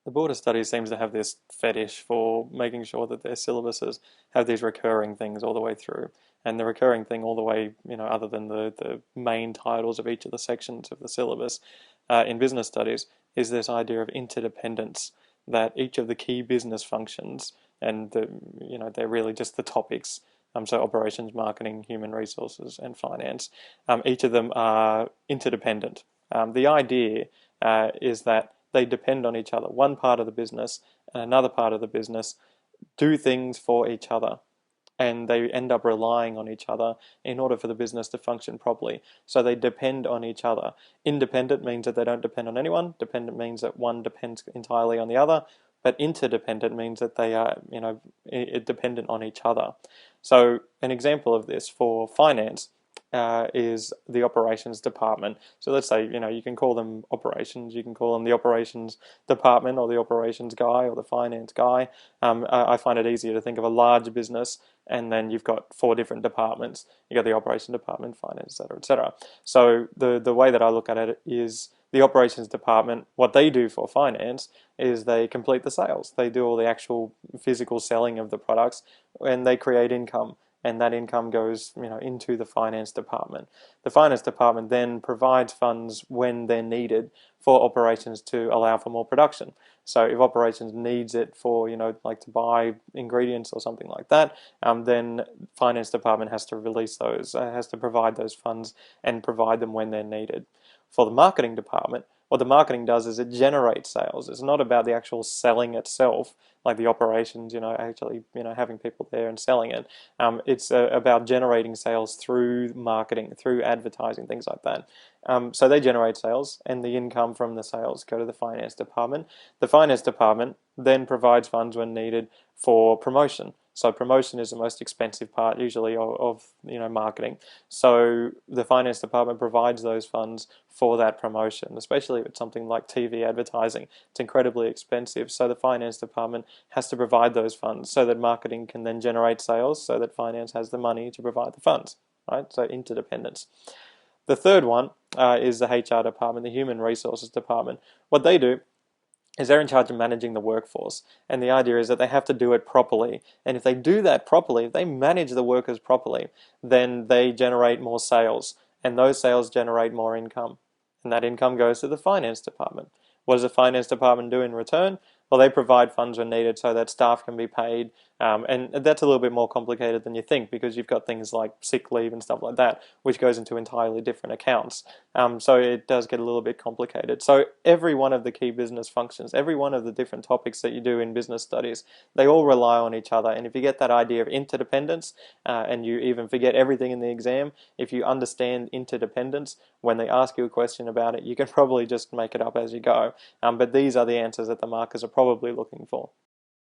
The Board of Studies seems to have this fetish for making sure that their syllabuses have these recurring things all the way through. And the recurring thing all the way, other than the main titles of each of the sections of the syllabus in business studies, is this idea of interdependence, that each of the key business functions, and they're really just the topics, so operations, marketing, human resources, and finance, each of them are interdependent. The idea is that they depend on each other. One part of the business and another part of the business do things for each other, and they end up relying on each other in order for the business to function properly. So they depend on each other. Independent means that they don't depend on anyone. Dependent means that one depends entirely on the other. But interdependent means that they are, dependent on each other. So an example of this for finance is the operations department. So let's say, you can call them operations, you can call them the operations department or the operations guy or the finance guy. I find it easier to think of a large business and then you've got four different departments. You've got the operation department, finance, etc., etc. So the way that I look at it is the operations department, what they do for finance is they complete the sales. They do all the actual physical selling of the products and they create income, and that income goes, into the finance department. The finance department then provides funds when they're needed for operations to allow for more production. So if operations needs it for, like to buy ingredients or something like that, then finance department has to release those, has to provide those funds and provide them when they're needed. For the marketing department, what the marketing does is it generates sales. It's not about the actual selling itself, like the operations, actually, having people there and selling it. It's about generating sales through marketing, through advertising, things like that. So they generate sales, and the income from the sales go to the finance department. The finance department then provides funds when needed for promotion. So promotion is the most expensive part usually of marketing. So the finance department provides those funds for that promotion, especially if it's something like TV advertising. It's incredibly expensive. So the finance department has to provide those funds so that marketing can then generate sales, so that finance has the money to provide the funds. Right? So interdependence. The third one is the HR department, the human resources department. What they do is they're in charge of managing the workforce. And the idea is that they have to do it properly. And if they do that properly, if they manage the workers properly, then they generate more sales. And those sales generate more income. And that income goes to the finance department. What does the finance department do in return? Well, they provide funds when needed so that staff can be paid. And that's a little bit more complicated than you think, because you've got things like sick leave and stuff like that, which goes into entirely different accounts. So it does get a little bit complicated. So every one of the key business functions, every one of the different topics that you do in business studies, they all rely on each other. And if you get that idea of interdependence, and you even forget everything in the exam, if you understand interdependence, when they ask you a question about it, you can probably just make it up as you go. But these are the answers that the markers are probably looking for.